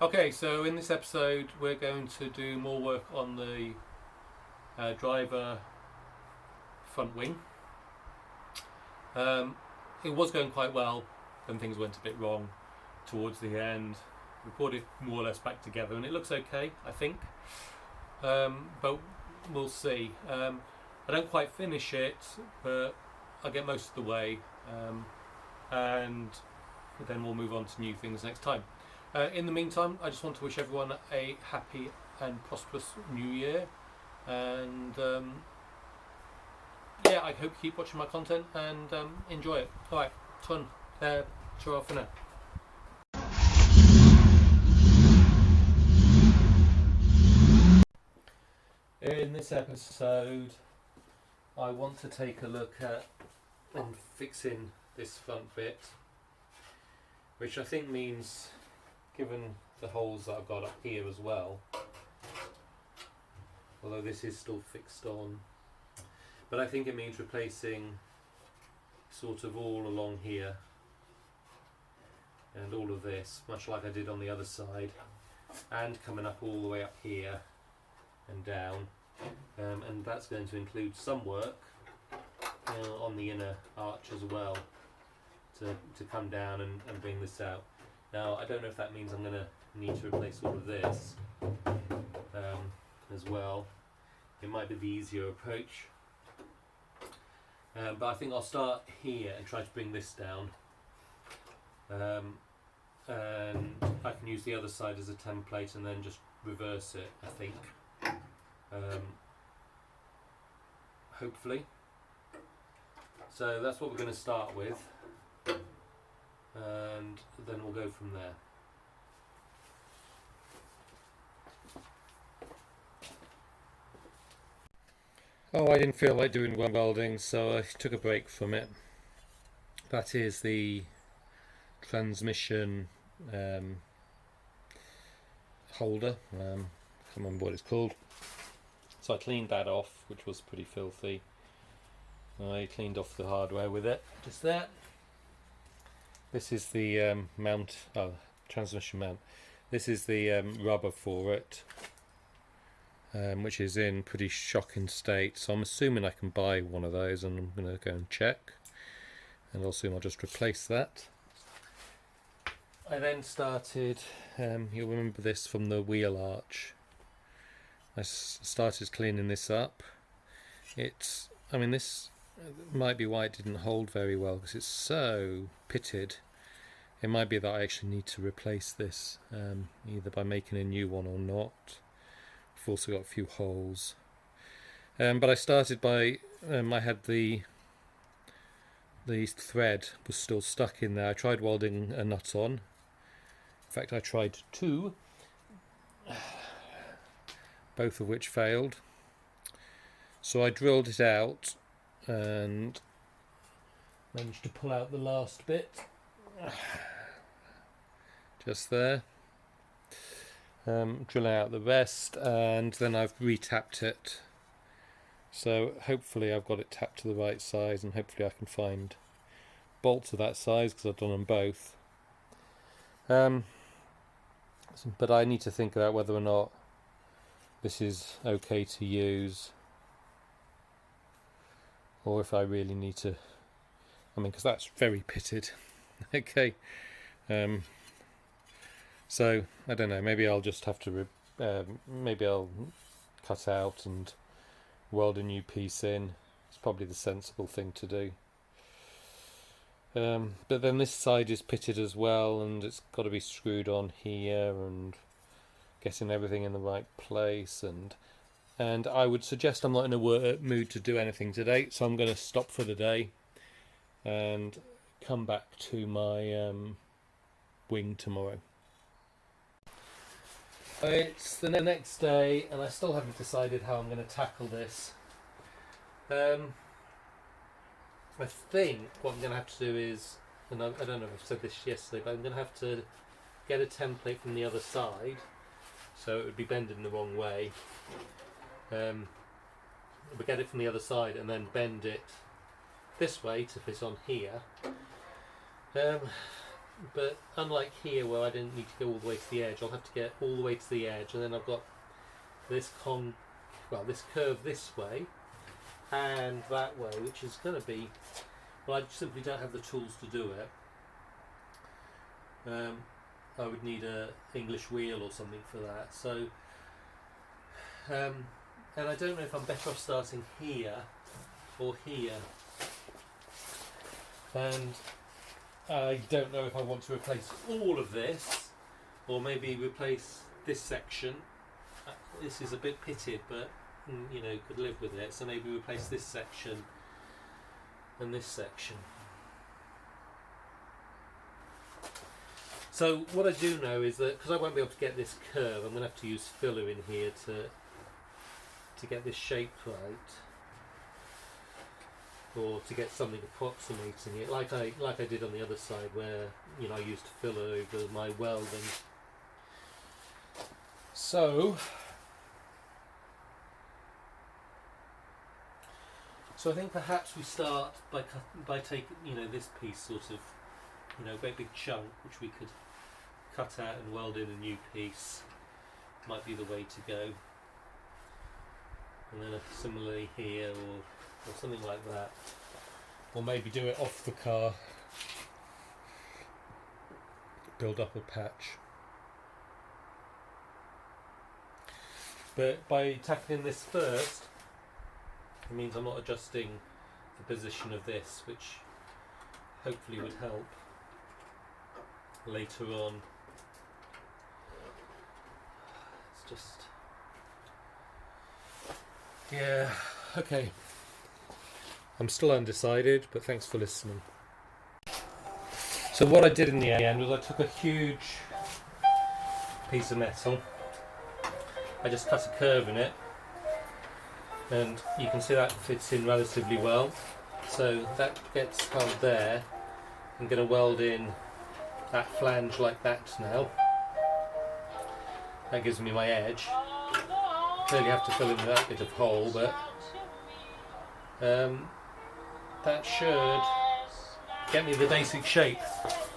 Okay, so in this episode we're going to do more work on the driver front wing. It was going quite well, then things went a bit wrong towards the end. We brought it more or less back together and it looks okay, I think, but we'll see. I don't quite finish it, but I'll get most of the way, and then we'll move on to new things next time. In the meantime, I just want to wish everyone a happy and prosperous new year, and yeah, I hope you keep watching my content and enjoy it. Alright, ta-ra for now. In this episode, I want to take a look at and fixing this front bit, which I think means, given the holes that I've got up here as well, although this is still fixed on, but I think it means replacing sort of all along here and all of this, much like I did on the other side, and coming up all the way up here and down, and that's going to include some work on the inner arch as well to come down and bring this out. Now I don't know if that means I'm going to need to replace all of this as well. It might be the easier approach, but I think I'll start here and try to bring this down, and I can use the other side as a template and then just reverse it, I think, hopefully. So that's what we're going to start with, and then we'll go from there. Oh, I didn't feel like doing welding, so I took a break from it. That is the transmission holder. I can't remember what it's called. So I cleaned that off, which was pretty filthy. I cleaned off the hardware with it, just that. This is the transmission mount. This is the rubber for it, which is in pretty shocking state. So I'm assuming I can buy one of those, and I'm going to go and check. And I'll assume I'll just replace that. I then started, you'll remember this from the wheel arch. I started cleaning this up. This might be why it didn't hold very well, because it's so pitted. It might be that I actually need to replace this, either by making a new one or not. I've also got a few holes. But I started by, I had the thread was still stuck in there. I tried welding a nut on. In fact, I tried two, both of which failed. So I drilled it out and managed to pull out the last bit, just there. Drill out the rest, and then I've re-tapped it. So hopefully I've got it tapped to the right size, and hopefully I can find bolts of that size, because I've done them both. But I need to think about whether or not this is okay to use, or if I really need to, because that's very pitted. Okay, so I don't know, maybe I'll just have to maybe I'll cut out and weld a new piece in. It's probably the sensible thing to do. But then this side is pitted as well, and it's got to be screwed on here and getting everything in the right place, and I would suggest I'm not in a mood to do anything today, so I'm going to stop for the day and come back to my wing tomorrow. It's the next day, and I still haven't decided how I'm going to tackle this. I think what I'm going to have to do is, and I don't know if I've said this yesterday, but I'm going to have to get a template from the other side, so it would be bending the wrong way. But get it from the other side and then bend it this way to fit on here. but unlike here where I didn't need to go all the way to the edge, I'll have to get all the way to the edge, and then I've got this this curve this way and that way, which is going to be, well, I simply don't have the tools to do it. I would need a English wheel or something for that. So, and I don't know if I'm better off starting here or here. And I don't know if I want to replace all of this, or maybe replace this section. This is a bit pitted, but you know, could live with it. So maybe replace this section and this section. So what I do know is that because I won't be able to get this curve, I'm going to have to use filler in here to get this shape right, or to get something approximating it, like I did on the other side, where you know I used filler over my welding. So I think perhaps we start by taking, you know, this piece, sort of, you know, a great big chunk which we could cut out and weld in a new piece. Might be the way to go. And then similarly here, or something like that. Or maybe do it off the car. Build up a patch. But by tackling this first, it means I'm not adjusting the position of this, which hopefully would help later on. It's just, yeah, okay. I'm still undecided, but thanks for listening. So what I did in the end was I took a huge piece of metal, I just cut a curve in it, and you can see that fits in relatively well. So that gets held there. I'm going to weld in that flange like that now. That gives me my edge. Clearly have to fill in that bit of hole, but that should get me the basic shape.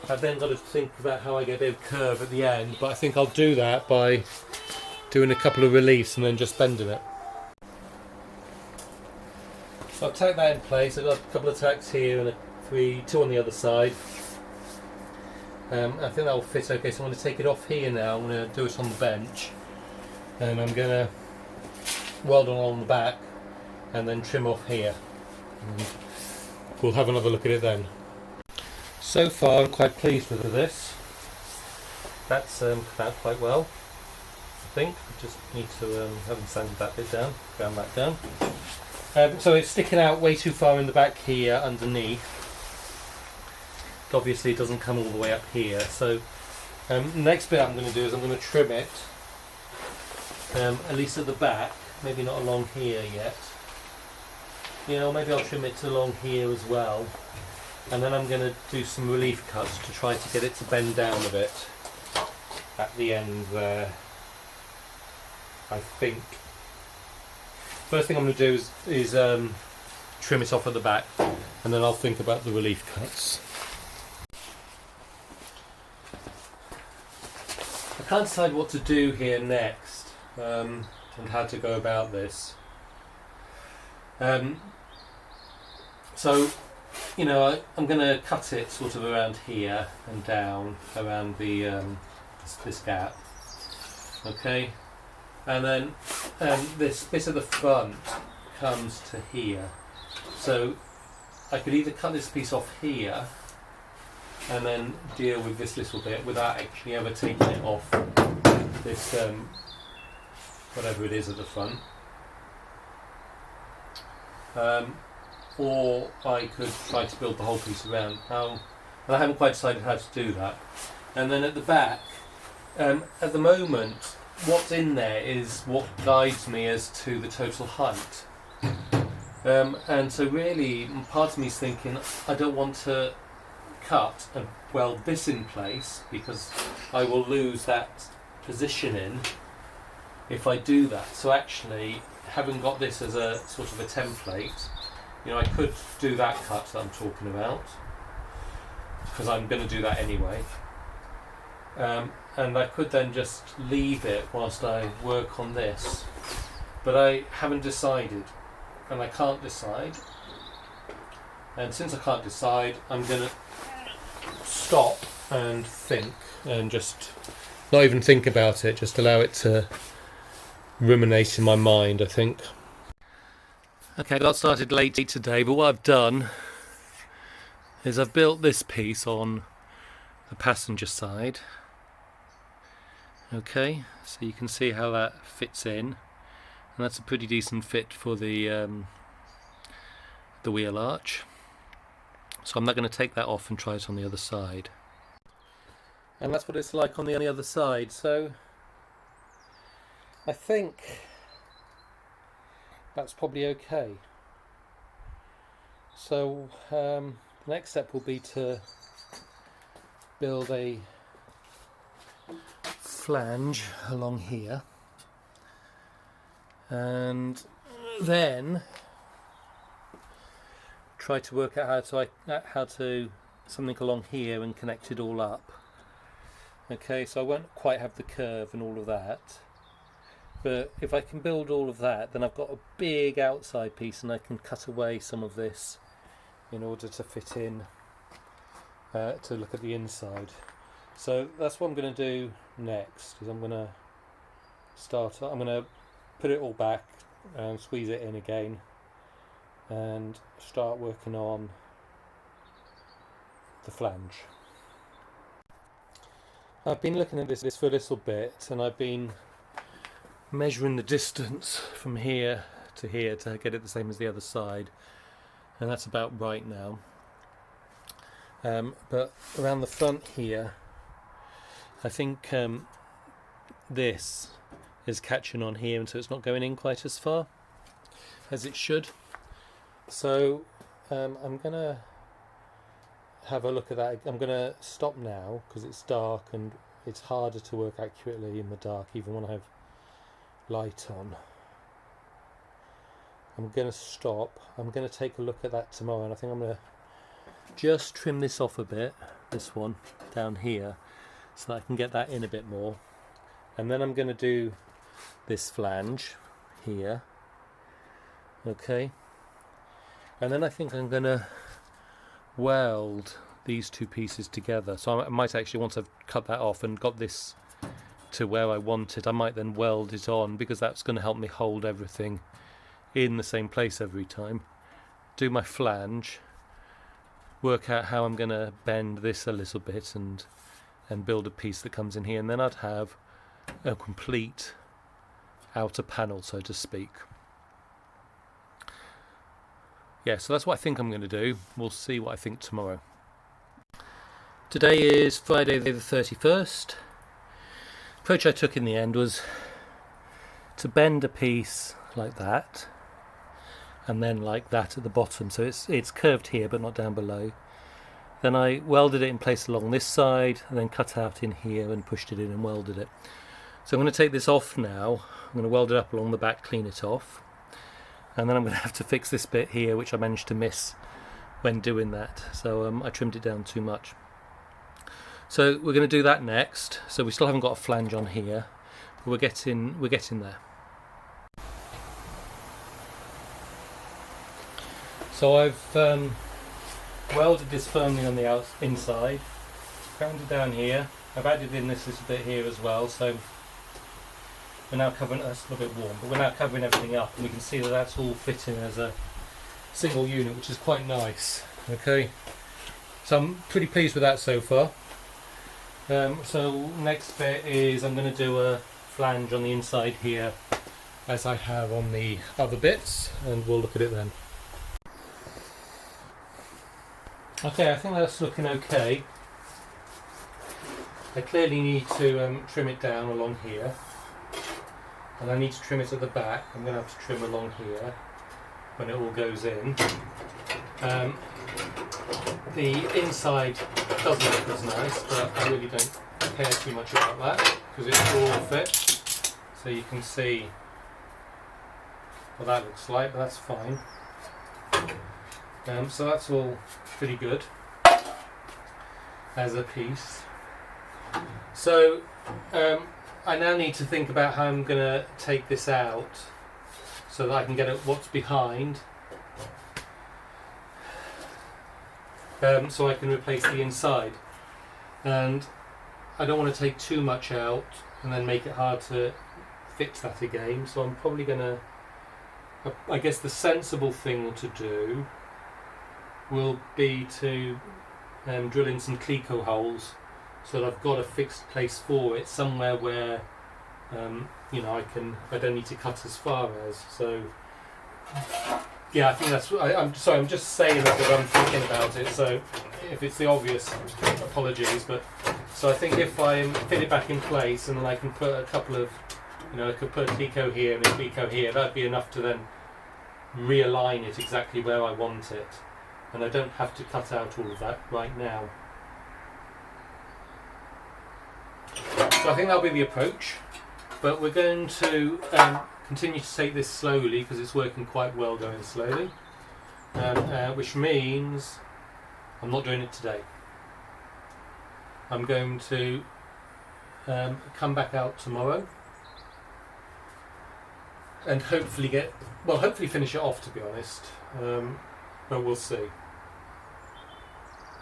I've then got to think about how I get a bit of curve at the end, but I think I'll do that by doing a couple of reliefs and then just bending it. So I've tacked that in place. I've got a couple of tacks here and two on the other side. I think that will fit okay, so I'm going to take it off here now. I'm going to do it on the bench, and I'm going to weld on the back and then trim off here. We'll have another look at it then. So far I'm quite pleased with this. That's come out quite well, I think. I just need to haven't sanded that bit down, ground that down. So it's sticking out way too far in the back here underneath. Obviously it doesn't come all the way up here, so the next bit I'm going to do is I'm going to trim it, at least at the back, maybe not along here yet. You know, maybe I'll trim it along here as well, and then I'm going to do some relief cuts to try to get it to bend down a bit at the end there, I think. First thing I'm going to do is trim it off at the back, and then I'll think about the relief cuts. I can't decide what to do here next, and how to go about this. So, you know, I'm going to cut it sort of around here and down around the this gap. Okay, and then this bit of the front comes to here. So I could either cut this piece off here and then deal with this little bit without actually ever taking it off this whatever it is at the front, or I could try to build the whole piece around. Now, and I haven't quite decided how to do that. And then at the back, at the moment, what's in there is what guides me as to the total height. And so really, part of me is thinking, I don't want to cut and weld this in place because I will lose that positioning if I do that. So actually, having got this as a sort of a template, you know, I could do that cut that I'm talking about. because I'm going to do that anyway. And I could then just leave it whilst I work on this, but I haven't decided, and I can't decide. And since I can't decide, I'm going to stop and think, and just not even think about it, just allow it to ruminate in my mind, I think. Okay, I got started late today, but what I've done is I've built this piece on the passenger side. Okay, so you can see how that fits in, and that's a pretty decent fit for the wheel arch. So I'm not going to take that off and try it on the other side. And that's what it's like on the other side. So I think that's probably okay. So the next step will be to build a flange along here, and then try to work out how to something along here and connect it all up. Okay, so I won't quite have the curve and all of that, but if I can build all of that, then I've got a big outside piece, and I can cut away some of this in order to fit in to look at the inside. So that's what I'm going to do next. Is I'm going to put it all back and squeeze it in again, and start working on the flange. I've been looking at this for a little bit, and I've been measuring the distance from here to get it the same as the other side, and that's about right now. But around the front here, I think this is catching on here, and so it's not going in quite as far as it should. So I'm going to have a look at that. I'm going to stop now because it's dark and it's harder to work accurately in the dark, even when I have light on. I'm going to stop. I'm going to take a look at that tomorrow, and I think I'm going to just trim this off a bit, this one down here, so that I can get that in a bit more. And then I'm going to do this flange here. Okay. And then I think I'm going to weld these two pieces together. So I might actually, once I've cut that off and got this to where I want it, I might then weld it on, because that's going to help me hold everything in the same place every time. Do my flange, work out how I'm going to bend this a little bit, and build a piece that comes in here, and then I'd have a complete outer panel, so to speak. Yeah, so that's what I think I'm going to do. We'll see what I think tomorrow. Today is Friday the 31st. The approach I took in the end was to bend a piece like that, and then like that at the bottom, so it's curved here but not down below. Then I welded it in place along this side, and then cut out in here and pushed it in and welded it. So I'm going to take this off now. I'm going to weld it up along the back, clean it off, and then I'm going to have to fix this bit here, which I managed to miss when doing that. So I trimmed it down too much. So we're going to do that next. So we still haven't got a flange on here, but we're getting there. So I've welded this firmly on the inside, ground it down here. I've added in this little bit here as well, so we're now covering, that's a little bit warm, but we're now covering everything up, and we can see that that's all fitting as a single unit, which is quite nice. Okay, so I'm pretty pleased with that so far. So next bit is I'm going to do a flange on the inside here, as I have on the other bits, and we'll look at it then. Okay, I think that's looking okay. I clearly need to trim it down along here, and I need to trim it at the back. I'm going to have to trim along here when it all goes in. The inside doesn't look as nice, but I really don't care too much about that because it's all fit. So you can see what that looks like, but that's fine. So that's all pretty good. as a piece. So I now need to think about how I'm going to take this out so that I can get at what's behind, so I can replace the inside. And I don't want to take too much out and then make it hard to fix that again, so I'm probably going to, I guess the sensible thing to do will be to drill in some cleco holes so that I've got a fixed place for it, somewhere where you know, I don't need to cut as far as. So yeah, I think that's. I'm sorry, I'm just saying that because I'm thinking about it. So if it's the obvious, apologies. But so I think if I fit it back in place and then I can put a couple of, you know, I could put a cleco here and a cleco here. That'd be enough to then realign it exactly where I want it, and I don't have to cut out all of that right now. So I think that'll be the approach, but we're going to continue to take this slowly because it's working quite well going slowly, which means I'm not doing it today. I'm going to come back out tomorrow and hopefully finish it off, to be honest, but we'll see.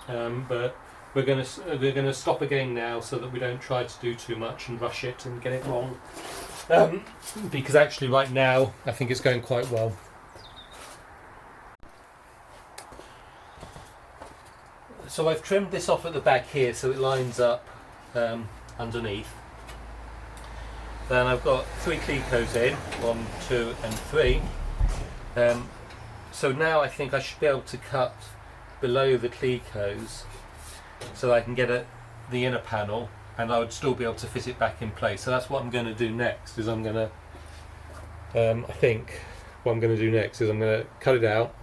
But we're going to stop again now so that we don't try to do too much and rush it and get it wrong. Because actually right now I think it's going quite well. So I've trimmed this off at the back here so it lines up underneath. Then I've got 3 clecos in, 1, 2 and 3. So now I think I should be able to cut below the clecos so that I can get at the inner panel, and I would still be able to fit it back in place. So that's what I'm going to do next. Is I'm going to, I think, what I'm going to do next is I'm going to cut it out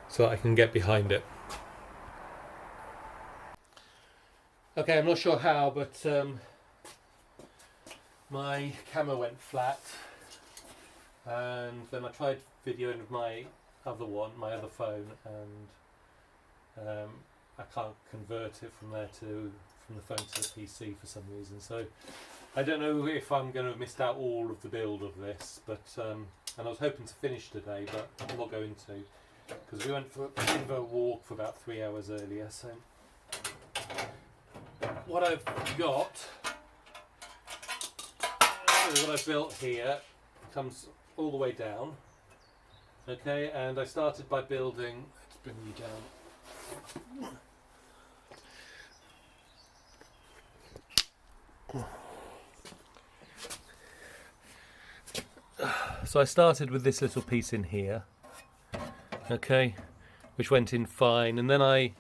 so that I can get behind it. Okay, I'm not sure how, but my camera went flat, and then I tried videoing with my other phone, and I can't convert it from the phone to the PC for some reason. So I don't know if I'm going to have missed out all of the build of this, but and I was hoping to finish today, but I'm not going to, because we went for a bit of a walk for about 3 hours earlier. So what I've got, what I've built here comes all the way down. Okay, and I started by building. Let's bring you down. So I started with this little piece in here, okay, which went in fine, and then I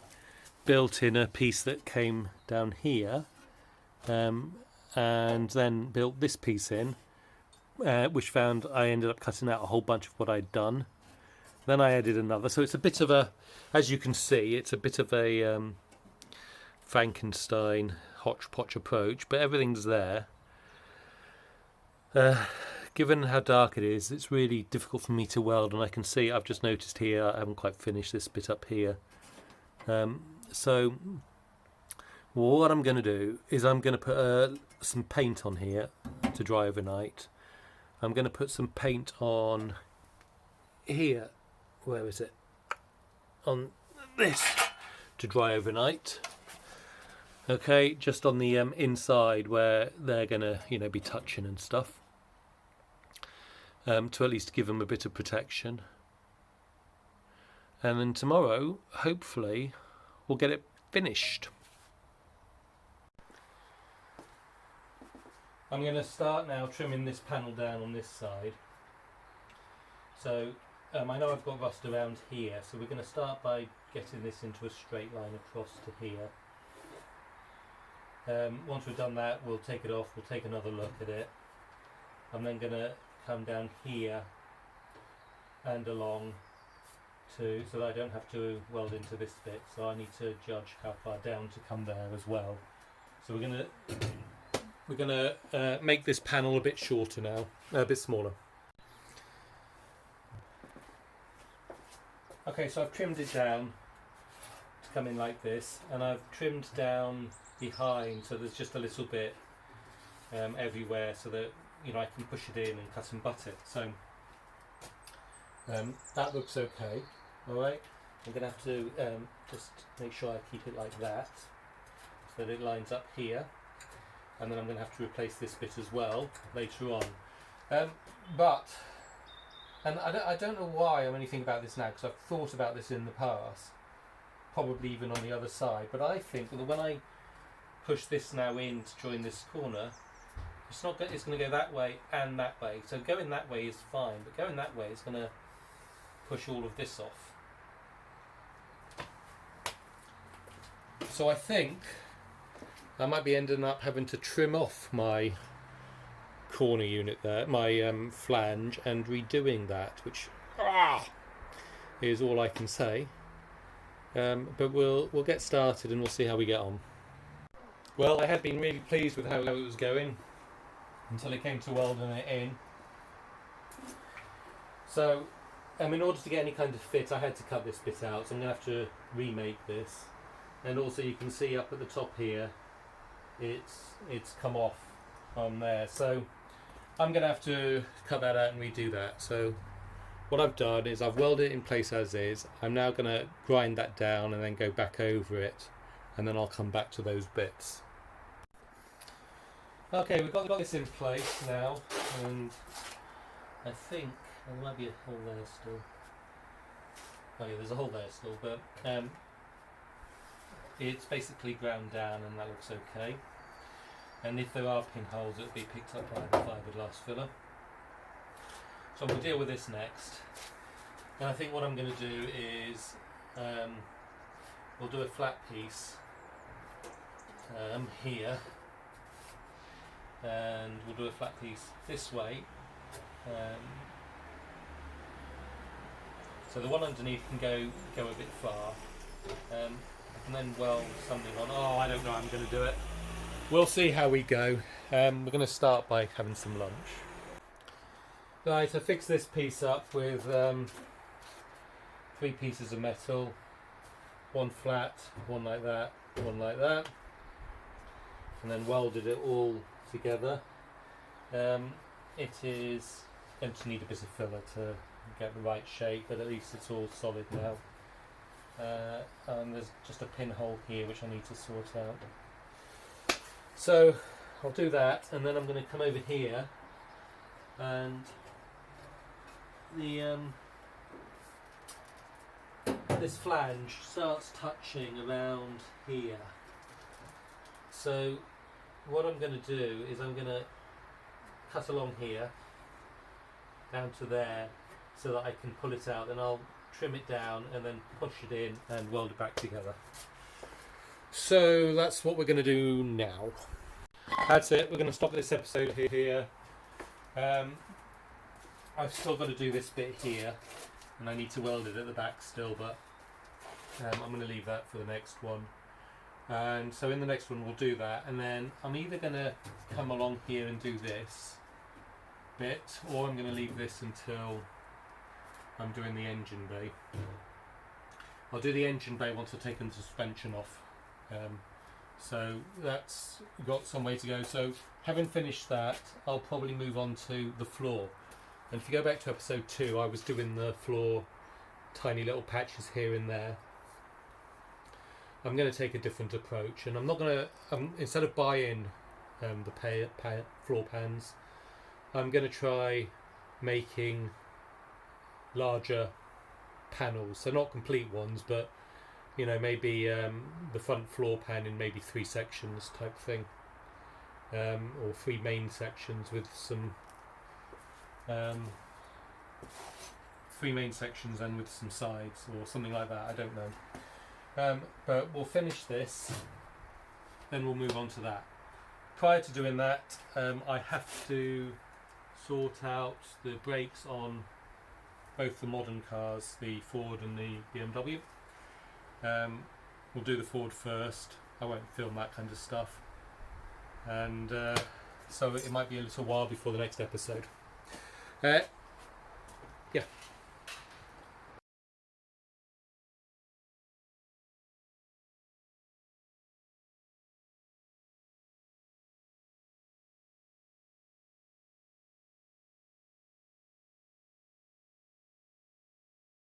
built in a piece that came down here, and then built this piece in, which I ended up cutting out a whole bunch of what I'd done. Then I added another, so it's a bit of a, as you can see, it's a bit of a Frankenstein hodgepodge approach, but everything's there. Given how dark it is, it's really difficult for me to weld, and I can see, I've just noticed here, I haven't quite finished this bit up here. So what I'm going to do is I'm going to put some paint on here to dry overnight. I'm going to put some paint on here, where is it? On this, to dry overnight. Okay, just on the inside where they're going to, you know, be touching and stuff. To at least give them a bit of protection. And then tomorrow, hopefully, we'll get it finished. I'm going to start now trimming this panel down on this side. So I know I've got rust around here, so we're going to start by getting this into a straight line across to here. Once we've done that, we'll take it off, we'll take another look at it. I'm then going to come down here and along so that I don't have to weld into this bit, so I need to judge how far down to come there as well. So we're gonna make this panel a bit shorter now, a bit smaller. Okay, so I've trimmed it down to come in like this, and I've trimmed down behind so there's just a little bit everywhere, so that I can push it in and cut and butt it. So that looks okay. Alright, I'm going to have to just make sure I keep it like that so that it lines up here, and then I'm going to have to replace this bit as well later on. And I don't know why I'm only thinking about this now, because I've thought about this in the past, probably even on the other side, but I think that when I push this now in to join this corner, it's going to go that way and that way. So going that way is fine, but going that way is going to push all of this off. So I think I might be ending up having to trim off my corner unit there, my flange, and redoing that, which is all I can say. But we'll get started and we'll see how we get on. Well, I had been really pleased with how it was going until it came to welding it in. So in order to get any kind of fit, I had to cut this bit out, so I'm going to have to remake this. And also you can see up at the top here, it's come off on there, so I'm going to have to cut that out and redo that. So what I've done is I've welded it in place as is. I'm now going to grind that down and then go back over it, and then I'll come back to those bits. Okay, we've got this in place now, and I think there might be a hole there still. Oh yeah, there's a hole there still, but it's basically ground down and that looks okay. And if there are pinholes, it'll be picked up by the fiberglass filler. So we'll deal with this next. And I think what I'm going to do is we'll do a flat piece here, and we'll do a flat piece this way. So the one underneath can go a bit far, and then weld something on. Oh, I don't know how I'm going to do it. We'll see how we go. We're going to start by having some lunch. Right, I fixed this piece up with 3 pieces of metal, one flat, one like that, and then welded it all together. It is going to need a bit of filler to get the right shape, but at least it's all solid now. And there's just a pinhole here which I need to sort out. So I'll do that, and then I'm going to come over here, and the this flange starts touching around here. So what I'm going to do is I'm going to cut along here down to there so that I can pull it out, and I'll trim it down and then push it in and weld it back together. So that's what we're going to do now. That's it, we're going to stop this episode here. I've still got to do this bit here, and I need to weld it at the back still, but I'm going to leave that for the next one. And so in the next one we'll do that, and then I'm either going to come along here and do this bit, or I'm going to leave this until I'm doing the engine bay. I'll do the engine bay once I've taken the suspension off. So that's got some way to go. So having finished that, I'll probably move on to the floor. And if you go back to episode 2, I was doing the floor, tiny little patches here and there. I'm going to take a different approach, and I'm not going to, instead of buying the floor pans, I'm going to try making larger panels. So not complete ones, but maybe the front floor pan in maybe 3 sections type thing, or 3 main sections with some 3 main sections and with some sides or something like that. I don't know, but we'll finish this, then we'll move on to that. Prior to doing that, I have to sort out the brakes on both the modern cars, the Ford and the BMW. We'll do the Ford first. I won't film that kind of stuff, and so it might be a little while before the next episode.